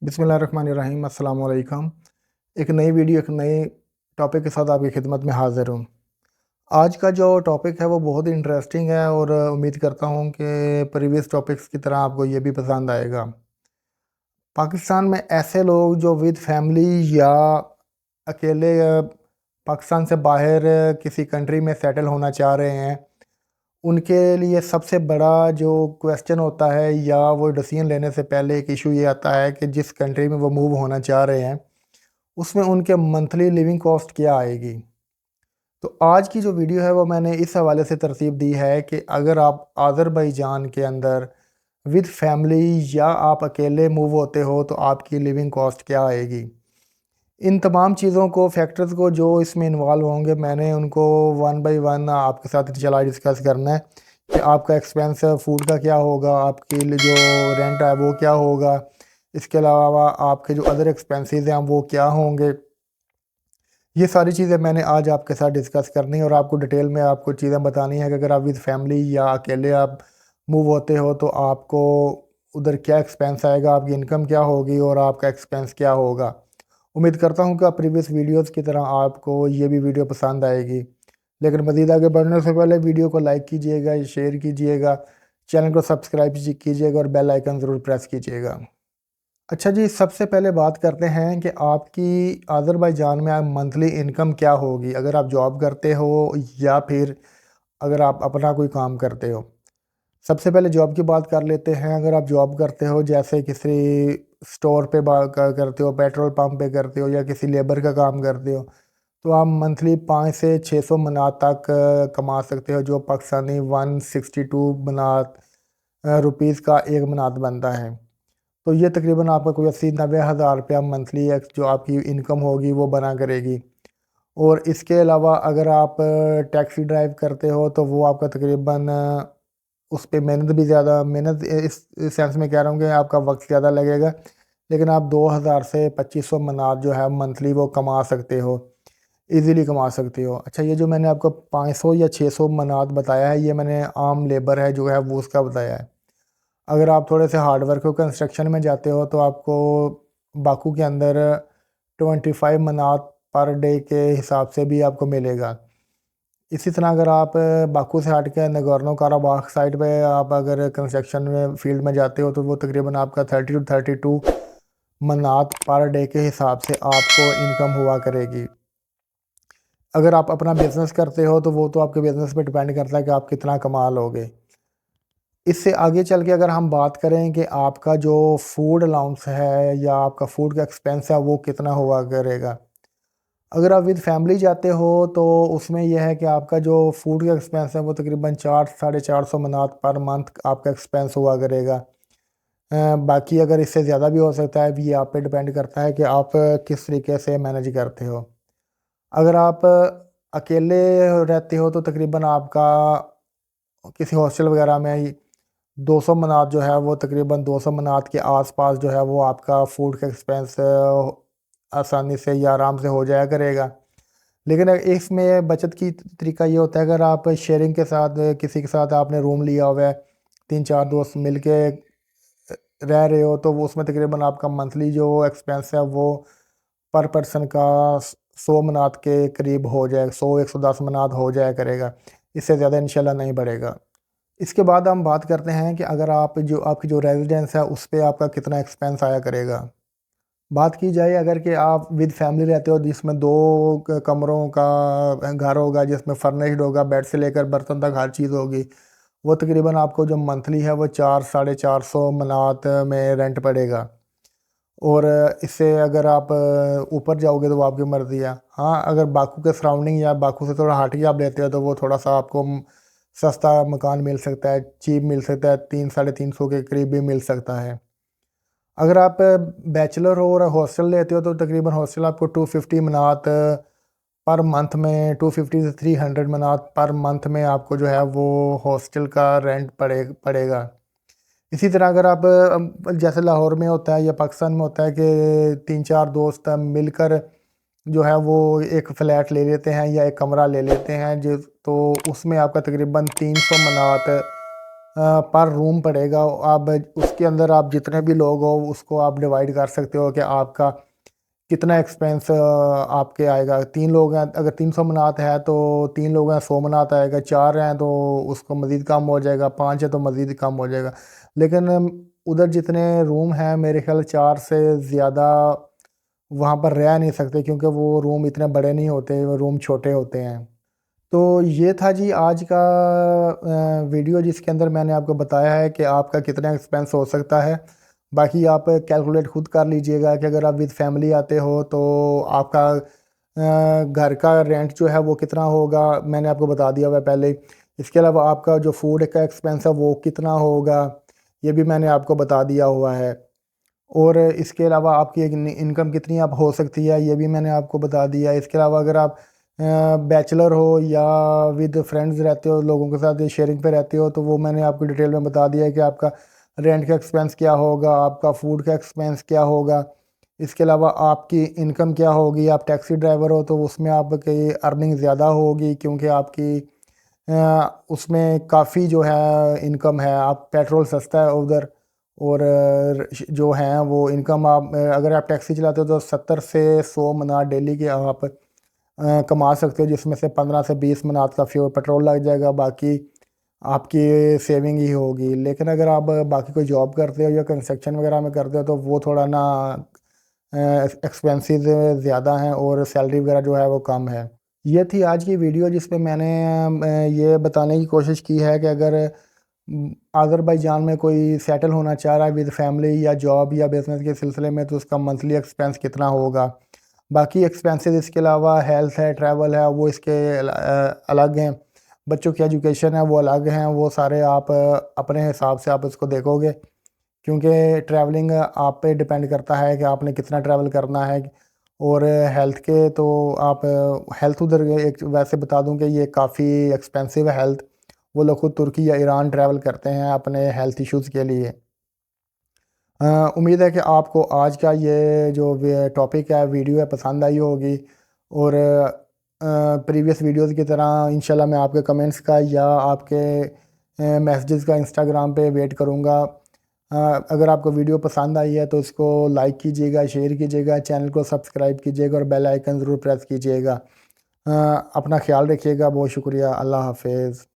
बिस्मिल्लाहिर्रहमानिर्रहीम अस्सलाम वालेकुम। एक नई वीडियो एक नए टॉपिक के साथ आपकी खिदमत में हाज़िर हूँ। आज का जो टॉपिक है वो बहुत ही इंटरेस्टिंग है और उम्मीद करता हूँ कि प्रीवियस टॉपिक्स की तरह आपको ये भी पसंद आएगा। पाकिस्तान में ऐसे लोग जो विद फैमिली या अकेले पाकिस्तान से बाहर किसी कंट्री में सेटल होना चाह रहे हैं, उनके लिए सबसे बड़ा जो क्वेश्चन होता है या वो डिसीजन लेने से पहले एक इशू ये आता है कि जिस कंट्री में वो मूव होना चाह रहे हैं उसमें उनके मंथली लिविंग कॉस्ट क्या आएगी। तो आज की जो वीडियो है वो मैंने इस हवाले से तरतीब दी है कि अगर आप आज़रबाईजान के अंदर विद फैमिली या आप अकेले मूव होते हो तो आपकी लिविंग कॉस्ट क्या आएगी। इन तमाम चीज़ों को फैक्टर्स को जो इसमें इन्वॉल्व होंगे मैंने उनको वन बाय वन आपके साथ इंशाल्लाह डिस्कस करना है कि आपका एक्सपेंस फूड का क्या होगा, आपके लिए जो रेंट है वो क्या होगा, इसके अलावा आपके जो अदर एक्सपेंसेस हैं वो क्या होंगे। ये सारी चीज़ें मैंने आज आपके साथ डिस्कस करनी है और आपको डिटेल में आपको चीज़ें बतानी है कि अगर आप विद फैमिली या अकेले आप मूव होते हो तो आपको उधर क्या एक्सपेंस आएगा, आपकी इनकम क्या होगी और आपका एक्सपेंस क्या होगा। उम्मीद करता हूँ कि आप प्रीवियस वीडियोस की तरह आपको ये भी वीडियो पसंद आएगी। लेकिन मज़ीद आगे बढ़ने से पहले वीडियो को लाइक कीजिएगा, शेयर कीजिएगा, चैनल को सब्सक्राइब कीजिएगा और बेल आइकन ज़रूर प्रेस कीजिएगा। अच्छा जी, सबसे पहले बात करते हैं कि आपकी अज़रबैजान में मंथली इनकम क्या होगी अगर आप जॉब करते हो या फिर अगर आप अपना कोई काम करते हो। सबसे पहले जॉब की बात कर लेते हैं। अगर आप जॉब करते हो जैसे किसी स्टोर पे करते हो, पेट्रोल पंप पे करते हो या किसी लेबर का काम करते हो तो आप मंथली 5 से 600 मनात तक कमा सकते हो, जो पाकिस्तानी 162 मनात रुपीज़ का एक मनात बनता है। तो ये तकरीबन आपका कोई 80-90 हज़ार रुपया मंथली जो आपकी इनकम होगी वो बना करेगी। और इसके अलावा अगर आप टैक्सी ड्राइव करते हो तो वो आपका तकरीबन उस पे मेहनत भी ज़्यादा, मेहनत इस सेंस में कह रहा हूँ कि आपका वक्त ज़्यादा लगेगा, लेकिन आप 2000 से 2500 मनात जो है मंथली वो कमा सकते हो, इजीली कमा सकते हो। अच्छा, ये जो मैंने आपको 500 या 600 मनात बताया है ये मैंने आम लेबर है जो है वो उसका बताया है। अगर आप थोड़े से हार्ड वर्क हो, कंस्ट्रक्शन में जाते हो तो आपको बाकू के अंदर 25 मनात पर डे के हिसाब से भी आपको मिलेगा। इसी तरह अगर आप बाकू से हट के नगोर्नो काराबाख साइड पे आप अगर कंस्ट्रक्शन में फील्ड में जाते हो तो वो तकरीबन आपका 30 to 32 मनात पर डे के हिसाब से आपको इनकम हुआ करेगी। अगर आप अपना बिजनेस करते हो तो वो तो आपके बिजनेस पे डिपेंड करता है कि आप कितना कमा लोगे। इससे आगे चल के अगर हम बात करें कि आपका जो फूड अलाउंस है या आपका फूड का एक्सपेंस है वो कितना हुआ करेगा। अगर आप विद फैमिली जाते हो तो उसमें यह है कि आपका जो फूड का एक्सपेंस है वो तकरीबन 400-450 मनात पर मंथ आपका एक्सपेंस हुआ करेगा। बाकी अगर इससे ज़्यादा भी हो सकता है, ये आप पे डिपेंड करता है कि आप किस तरीके से मैनेज करते हो। अगर आप अकेले रहते हो तो तकरीबन आपका किसी हॉस्टल वगैरह में 200 मनात जो है वो तकरीबन 200 मनात के आसपास जो है वो आपका फूड का एक्सपेंस आसानी से या आराम से हो जाया करेगा। लेकिन इसमें बचत की तरीका ये होता है, अगर आप शेयरिंग के साथ किसी के साथ आपने रूम लिया हुआ है, 3-4 दोस्त मिलके रह रहे हो तो वो उसमें तकरीबन आपका मंथली जो एक्सपेंस है वो पर पर्सन का 100 मनात के करीब हो जाए, 100-110 मनात हो जाया करेगा। इससे ज़्यादा इंशाल्लाह नहीं बढ़ेगा। इसके बाद हम बात करते हैं कि अगर आप जो आपकी जो रेजिडेंस है उस पे आपका कितना एक्सपेंस आया करेगा। बात की जाए अगर कि आप विद फैमिली रहते हो जिसमें 2 कमरों का घर होगा, जिसमें फर्निश्ड होगा, बेड से लेकर बर्तन तक हर चीज़ होगी, वो तकरीबन आपको जो मंथली है वो 400-450 मनात में रेंट पड़ेगा। और इससे अगर आप ऊपर जाओगे तो वो आपकी मर्ज़ी है। हाँ, अगर बाकू के सराउंडिंग या बाकू से थोड़ा हट के आप लेते हो तो वो थोड़ा-सा आपको सस्ता मकान मिल सकता है, चीप मिल सकता है, 3 साढ़े 300 के करीब भी मिल सकता है। अगर आप बैचलर हो और हॉस्टल लेते हो तो तकरीबन हॉस्टल आपको 250 मनात पर मंथ में, 250 से 300 मनात पर मंथ में आपको जो है वो हॉस्टल का रेंट पड़ेगा। इसी तरह अगर आप जैसे लाहौर में होता है या पाकिस्तान में होता है कि 3-4 दोस्त मिलकर जो है वो एक फ़्लैट ले लेते हैं या एक कमरा ले लेते हैं जो, तो उसमें आपका तकरीबन 300 मनात पर रूम पड़ेगा। आप उसके अंदर आप जितने भी लोग हो उसको आप डिवाइड कर सकते हो कि आपका कितना एक्सपेंस आपके आएगा। 3 लोग हैं, अगर 300 मनात है तो 3 लोग हैं 100 मनात आएगा, 4 हैं तो उसको मज़ीद कम हो जाएगा, 5 है तो मज़ीद कम हो जाएगा। लेकिन उधर जितने रूम हैं मेरे ख्याल 4 से ज़्यादा वहाँ पर रह नहीं सकते, क्योंकि वो रूम इतने बड़े नहीं होते, वो रूम छोटे होते हैं। तो ये था जी आज का वीडियो, जिसके अंदर मैंने आपको बताया है कि आपका कितना एक्सपेंस हो सकता है। बाकी आप कैलकुलेट खुद कर लीजिएगा कि अगर आप विद फैमिली आते हो तो आपका घर का रेंट जो है वो कितना होगा, मैंने आपको बता दिया हुआ है पहले ही। इसके अलावा आपका जो फूड का एक्सपेंस है वो कितना होगा, ये भी मैंने आपको बता दिया हुआ है। और इसके अलावा आपकी एक इनकम कितनी आप हो सकती है, ये भी मैंने आपको बता दिया है। इसके अलावा अगर आप बैचलर हो या विद फ्रेंड्स रहते हो, लोगों के साथ शेयरिंग पे रहते हो, तो वो मैंने आपको डिटेल में बता दिया है कि आपका रेंट का एक्सपेंस क्या होगा, आपका फूड का एक्सपेंस क्या होगा। इसके अलावा आपकी इनकम क्या होगी, आप टैक्सी ड्राइवर हो तो उसमें आपकी अर्निंग ज़्यादा होगी, क्योंकि आपकी उसमें काफ़ी जो है इनकम है। आप पेट्रोल सस्ता है उधर, और जो हैं वो इनकम आप अगर आप टैक्सी चलाते हो तो 70 से 100 मनाट डेली के आप कमा सकते हो, जिसमें से 15 से 20 मनाट का फ्यूल पेट्रोल लग जाएगा, बाकी आपकी सेविंग ही होगी। लेकिन अगर आप बाकी कोई जॉब करते हो या कंस्ट्रक्शन वगैरह में करते हो तो वो थोड़ा ना एक्सपेंसेस ज़्यादा हैं और सैलरी वगैरह जो है वो कम है। ये थी आज की वीडियो, जिसमें मैंने ये बताने की कोशिश की है कि अगर अज़रबैजान में कोई सेटल होना चाह रहा है विद फैमिली या जॉब या बिज़नेस के सिलसिले में, तो उसका मंथली एक्सपेंस कितना होगा। बाकी एक्सपेंसेस इसके अलावा हेल्थ है, ट्रैवल है, वो इसके अलग हैं। बच्चों की एजुकेशन है वो अलग हैं। वो सारे आप अपने हिसाब से आप उसको देखोगे, क्योंकि ट्रैवलिंग आप पे डिपेंड करता है कि आपने कितना ट्रैवल करना है। और हेल्थ के तो आप हेल्थ उधर एक वैसे बता दूं कि ये काफ़ी एक्सपेंसिव है हेल्थ। वो लोग खुद तुर्की या ईरान ट्रैवल करते हैं अपने हेल्थ इश्यूज़ के लिए। उम्मीद है कि आपको आज का ये जो टॉपिक है, वीडियो है, पसंद आई होगी। और प्रीवियस वीडियोज़ की तरह इंशाल्लाह मैं आपके कमेंट्स का या आपके मैसेजेस का इंस्टाग्राम पे वेट करूँगा। अगर आपको वीडियो पसंद आई है तो इसको लाइक कीजिएगा, शेयर कीजिएगा, चैनल को सब्सक्राइब कीजिएगा और बेल आइकन ज़रूर प्रेस कीजिएगा। अपना ख्याल रखिएगा। बहुत शुक्रिया। अल्लाह हाफ़िज़।